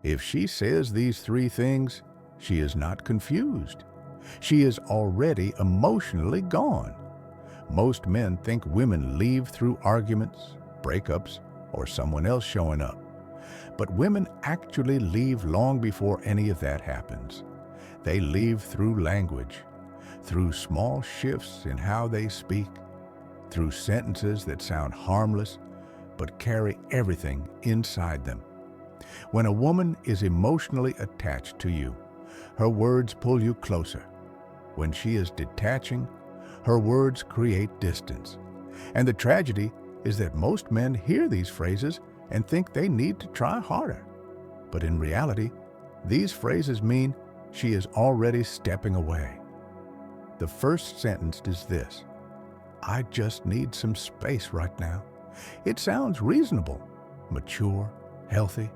If she says these three things, she is not confused. She is already emotionally gone. Most men think women leave through arguments, breakups, or someone else showing up. But women actually leave long before any of that happens. They leave through language, through small shifts in how they speak, through sentences that sound harmless but carry everything inside them. When a woman is emotionally attached to you, her words pull you closer. When she is detaching, her words create distance. And the tragedy is that most men hear these phrases and think they need to try harder. But in reality, these phrases mean she is already stepping away. The first sentence is this: I just need some space right now. It sounds reasonable, mature, healthy.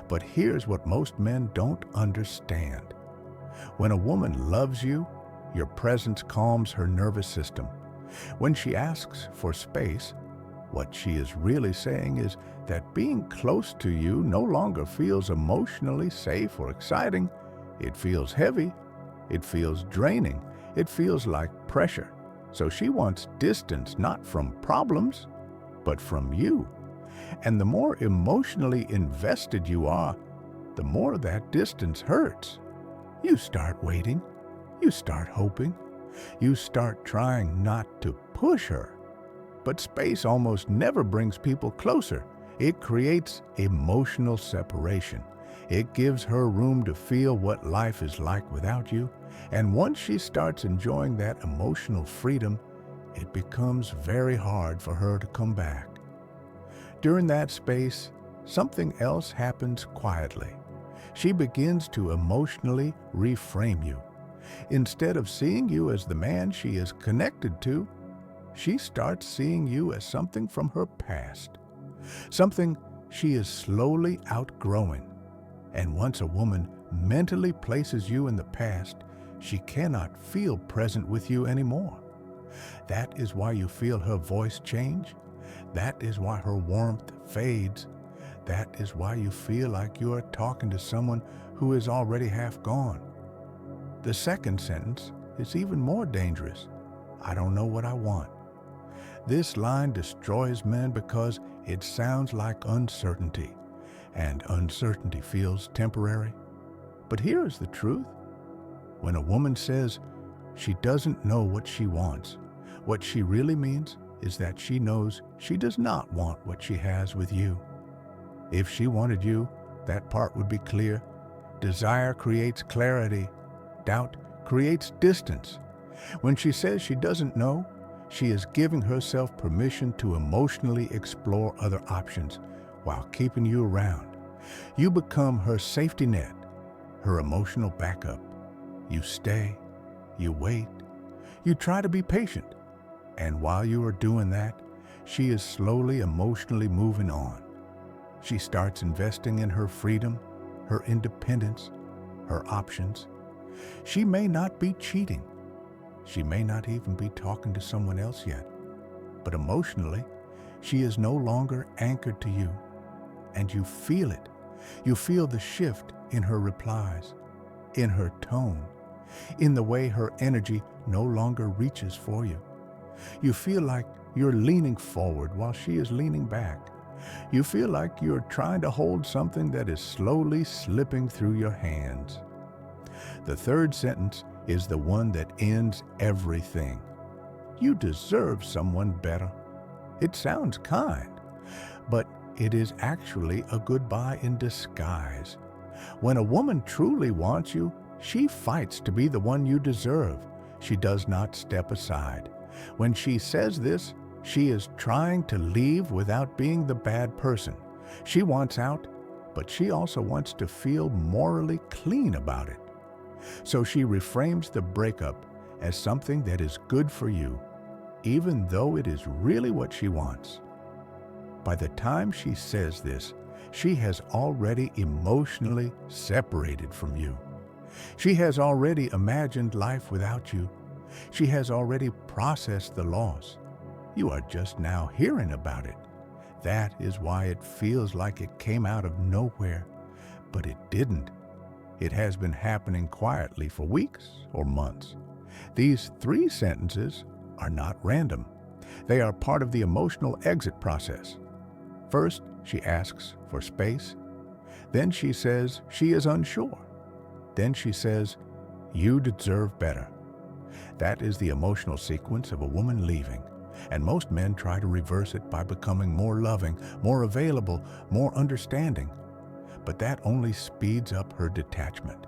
But here's what most men don't understand. When a woman loves you, your presence calms her nervous system. When she asks for space, what she is really saying is that being close to you no longer feels emotionally safe or exciting. It feels heavy. It feels draining. It feels like pressure. So she wants distance, not from problems, but from you. And the more emotionally invested you are, the more that distance hurts. You start waiting. You start hoping. You start trying not to push her. But space almost never brings people closer. It creates emotional separation. It gives her room to feel what life is like without you. And once she starts enjoying that emotional freedom, it becomes very hard for her to come back. During that space, something else happens quietly. She begins to emotionally reframe you. Instead of seeing you as the man she is connected to, she starts seeing you as something from her past, something she is slowly outgrowing. And once a woman mentally places you in the past, she cannot feel present with you anymore. That is why you feel her voice change. That is why her warmth fades. That is why you feel like you are talking to someone who is already half gone. The second sentence is even more dangerous. I don't know what I want. This line destroys men because it sounds like uncertainty, and uncertainty feels temporary. But here is the truth. When a woman says she doesn't know what she wants, what she really means is that she knows she does not want what she has with you. If she wanted you, that part would be clear. Desire creates clarity. Doubt creates distance. When she says she doesn't know, she is giving herself permission to emotionally explore other options while keeping you around. You become her safety net, her emotional backup. You stay, you wait, you try to be patient. And while you are doing that, she is slowly emotionally moving on. She starts investing in her freedom, her independence, her options. She may not be cheating. She may not even be talking to someone else yet. But emotionally, she is no longer anchored to you. And you feel it. You feel the shift in her replies, in her tone, in the way her energy no longer reaches for you. You feel like you're leaning forward while she is leaning back. You feel like you're trying to hold something that is slowly slipping through your hands. The third sentence is the one that ends everything. You deserve someone better. It sounds kind, but it is actually a goodbye in disguise. When a woman truly wants you, she fights to be the one you deserve. She does not step aside. When she says this, she is trying to leave without being the bad person. She wants out, but she also wants to feel morally clean about it. So she reframes the breakup as something that is good for you, even though it is really what she wants. By the time she says this, she has already emotionally separated from you. She has already imagined life without you. She has already processed the loss. You are just now hearing about it. That is why it feels like it came out of nowhere. But it didn't. It has been happening quietly for weeks or months. These 3 sentences are not random. They are part of the emotional exit process. First, she asks for space. Then she says she is unsure. Then she says, "You deserve better." That is the emotional sequence of a woman leaving, and most men try to reverse it by becoming more loving, more available, more understanding. But that only speeds up her detachment.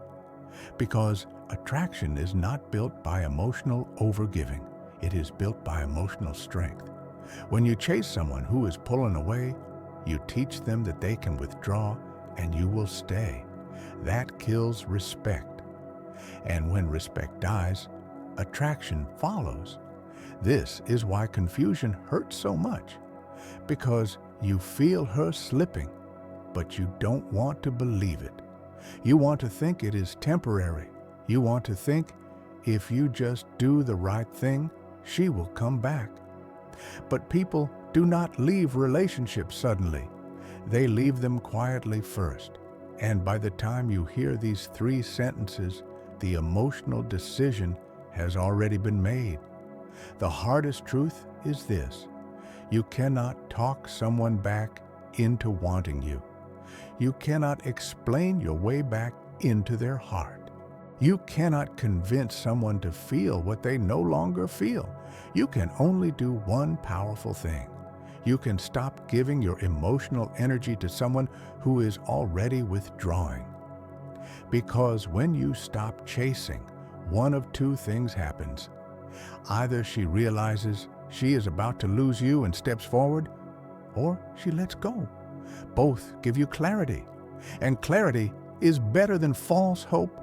Because attraction is not built by emotional overgiving. It is built by emotional strength. When you chase someone who is pulling away, you teach them that they can withdraw and you will stay. That kills respect. And when respect dies, attraction follows. This is why confusion hurts so much. Because you feel her slipping, but you don't want to believe it. You want to think it is temporary. You want to think if you just do the right thing, she will come back. But people do not leave relationships suddenly. They leave them quietly first. And by the time you hear these 3 sentences, the emotional decision has already been made. The hardest truth is this: you cannot talk someone back into wanting you. You cannot explain your way back into their heart. You cannot convince someone to feel what they no longer feel. You can only do one powerful thing. You can stop giving your emotional energy to someone who is already withdrawing. Because when you stop chasing, one of 2 things happens. Either she realizes she is about to lose you and steps forward, or she lets go. Both give you clarity, and clarity is better than false hope.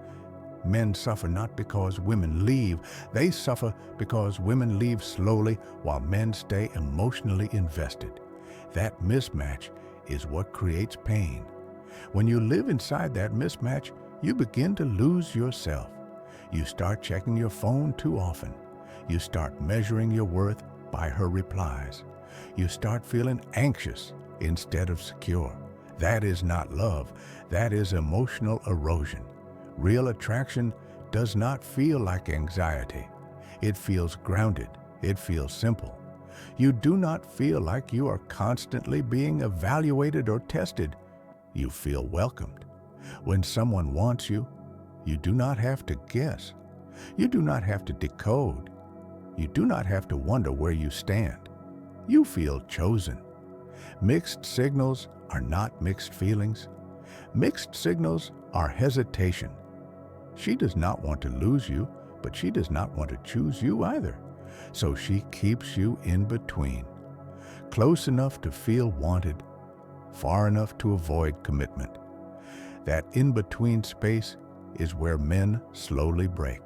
Men suffer not because women leave. They suffer because women leave slowly while men stay emotionally invested. That mismatch is what creates pain. When you live inside that mismatch, you begin to lose yourself. You start checking your phone too often. You start measuring your worth by her replies. You start feeling anxious instead of secure. That is not love. That is emotional erosion. Real attraction does not feel like anxiety. It feels grounded. It feels simple. You do not feel like you are constantly being evaluated or tested. You feel welcomed. When someone wants you, you do not have to guess. You do not have to decode. You do not have to wonder where you stand. You feel chosen. Mixed signals are not mixed feelings. Mixed signals are hesitation. She does not want to lose you, but she does not want to choose you either. So she keeps you in between, close enough to feel wanted, far enough to avoid commitment. That in-between space is where men slowly break.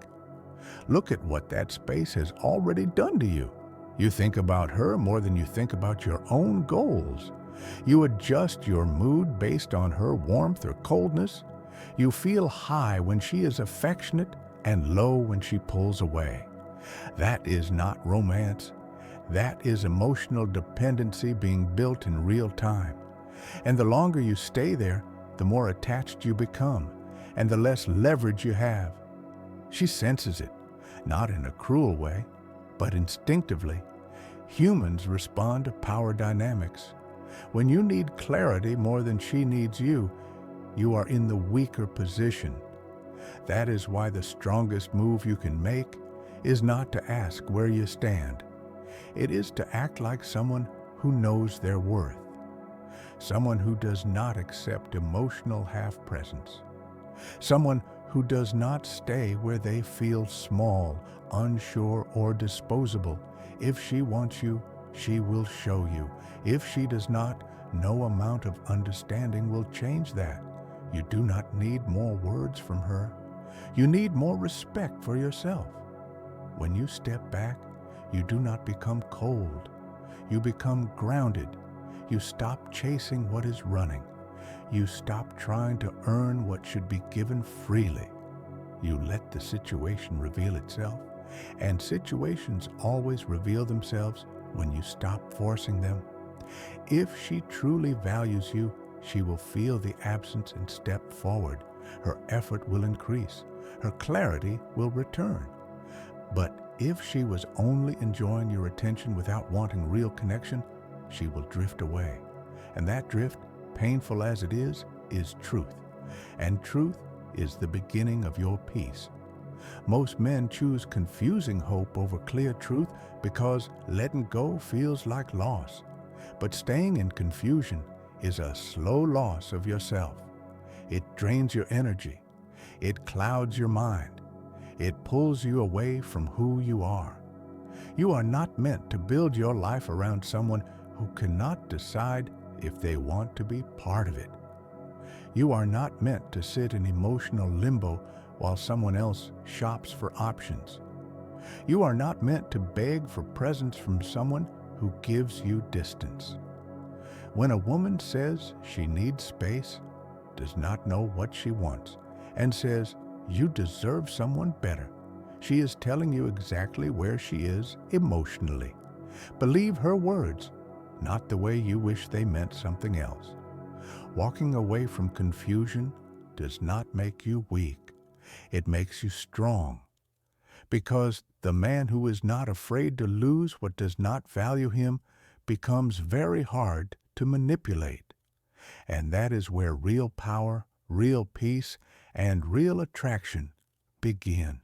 Look at what that space has already done to you. You think about her more than you think about your own goals. You adjust your mood based on her warmth or coldness. You feel high when she is affectionate and low when she pulls away. That is not romance. That is emotional dependency being built in real time. And the longer you stay there, the more attached you become, and the less leverage you have. She senses it, not in a cruel way, but instinctively. Humans respond to power dynamics. When you need clarity more than she needs you, you are in the weaker position. That is why the strongest move you can make is not to ask where you stand. It is to act like someone who knows their worth. Someone who does not accept emotional half-presence. Someone who does not stay where they feel small, unsure, or disposable. If she wants you, she will show you. If she does not, no amount of understanding will change that. You do not need more words from her. You need more respect for yourself. When you step back, you do not become cold. You become grounded. You stop chasing what is running. You stop trying to earn what should be given freely. You let the situation reveal itself, and situations always reveal themselves when you stop forcing them. If she truly values you, She will feel the absence and step forward. Her effort will increase. Her clarity will return. But if she was only enjoying your attention without wanting real connection, she will drift away. And that drift, painful as it is truth. And truth is the beginning of your peace. Most men choose confusing hope over clear truth because letting go feels like loss. But staying in confusion is a slow loss of yourself. It drains your energy. It clouds your mind. It pulls you away from who you are. You are not meant to build your life around someone who cannot decide if they want to be part of it. You are not meant to sit in emotional limbo while someone else shops for options. You are not meant to beg for presents from someone who gives you distance. When a woman says she needs space, does not know what she wants, and says you deserve someone better, she is telling you exactly where she is emotionally. Believe her words, not the way you wish they meant something else. Walking away from confusion does not make you weak. It makes you strong. Because the man who is not afraid to lose what does not value him becomes very hard to manipulate. And that is where real power, real peace, and real attraction begin.